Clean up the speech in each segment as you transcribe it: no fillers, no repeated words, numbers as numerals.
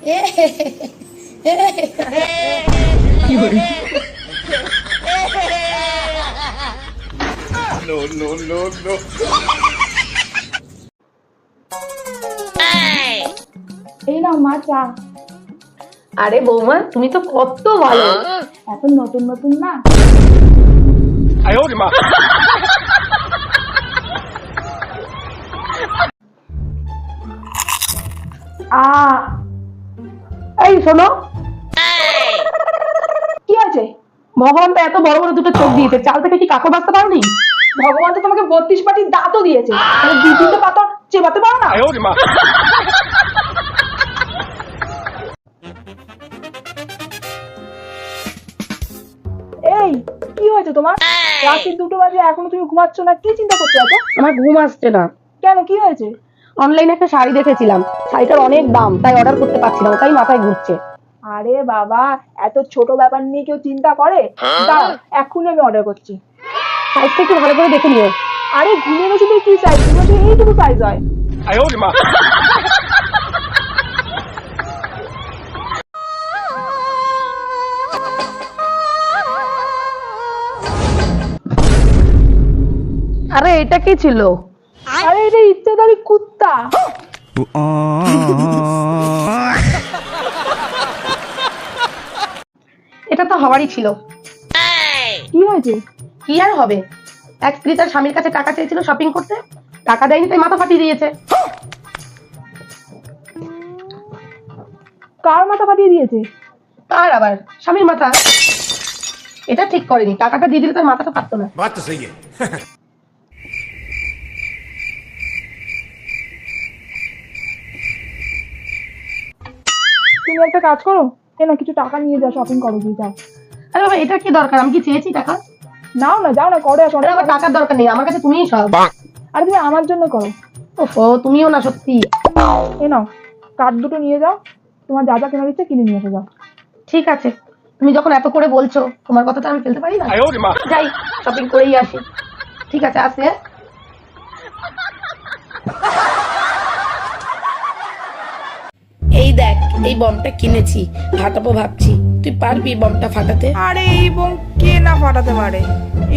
No, no, no, no. এই নাও মা চা। আরে বৌমা, তুমি তো কত ভালো। এখন নতুন নতুন না। এই শোনো, কি আছে? ভগবান তো এত বড় বড় দুটো চোখ দিয়েছে, চাল থেকে কি কাকড় বাঁচতে পারোনি? ভগবান তো তোমাকে 32 পাটির দাঁতও দিয়েছে, তাহলে 2-3টে পাতা চেবাতে পারো না? এই কি হয়েছে তোমার? রাত্রি 2টো বাজে এখনো তুমি ঘুমাচ্ছ না, কি চিন্তা করছো এত? আমার ঘুম আসছে না। কেন, কি হয়েছে? অনলাইনে একটা শাড়ি দেখেছিলাম, শাড়িটার অনেক দাম, তাই অর্ডার করতে পারছি না, ওটাই মাথায় ঘুরছে। আরে বাবা, এত ছোট ব্যাপার নিয়ে কেউ চিন্তা করে? দাঁড়াও, এক্ষুনি আমি অর্ডার করছি। সাইজটা একটু ভালো করে দেখে নিও। আরে ঘুমিয়ে গেছি তুই, কি সাইজ? তুমি এইটুকু সাইজ হয়। আরে এটা কি ছিল? আরে এটা ইচ্ছাধারী কুত্তা। এটা তো হওয়ারই ছিল। কি হয়েছে? কি আর হবে, এক স্ত্রী তার স্বামীর কাছে টাকা চেয়েছিল শপিং করতে, টাকা দেয়নি, তাই মাথা ফাটিয়ে দিয়েছে। কার মাথা ফাটিয়ে দিয়েছে? আর আবার স্বামীর মাথা। এটা ঠিক করেনি, টাকাটা দিয়ে দিলে তার মাথাটা ফাটতো না। बात तो सही है। তুমি একটা কাজ করো, কেন কিছু টাকা নিয়ে যাও, শপিং করো গিয়ে যাও। আরে বাবা, এটা কি দরকার? আমি কি চেয়েছি টাকা? নাও না, যাও না, করে আসো। আরে আমার টাকার দরকার নেই, আমার কাছে তুমিই সব। আরে তুমি আমার জন্য করো। ওহো, তুমিও না সত্যি। এ নাও, কার্ড দুটো নিয়ে যাও, তোমার যা যা কেনার ইচ্ছে কিনে নিয়ে এসে যাও। ঠিক আছে, তুমি যখন এত করে বলছো, তোমার কথাটা আমি ফেলতে পারি না। যাই, শপিং করেই আসি। ঠিক আছে, আসি। হ্যাঁ, এই দেখ, এই বমটা কিনেছি, ফাটাবো ভাবছি, তুই পারবি বমটা ফাটাতে? আরে এই বোম কে না ফাটাতে পারে,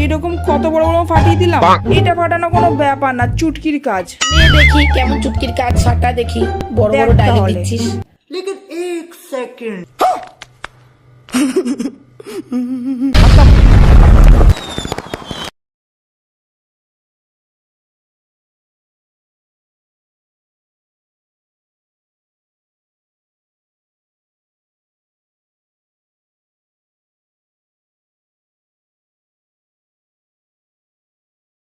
এরকম কত বড় বড় ফাটিয়ে দিলাম, এটা ফাটানো কোনো ব্যাপার না, চুটকির কাজ। নে দেখি কেমন চুটকির কাজ, ফাটা দেখি। বড় বড় দেখ ডায়লগ তাহলে। দিচ্ছিস। लेकिन एक सेकंड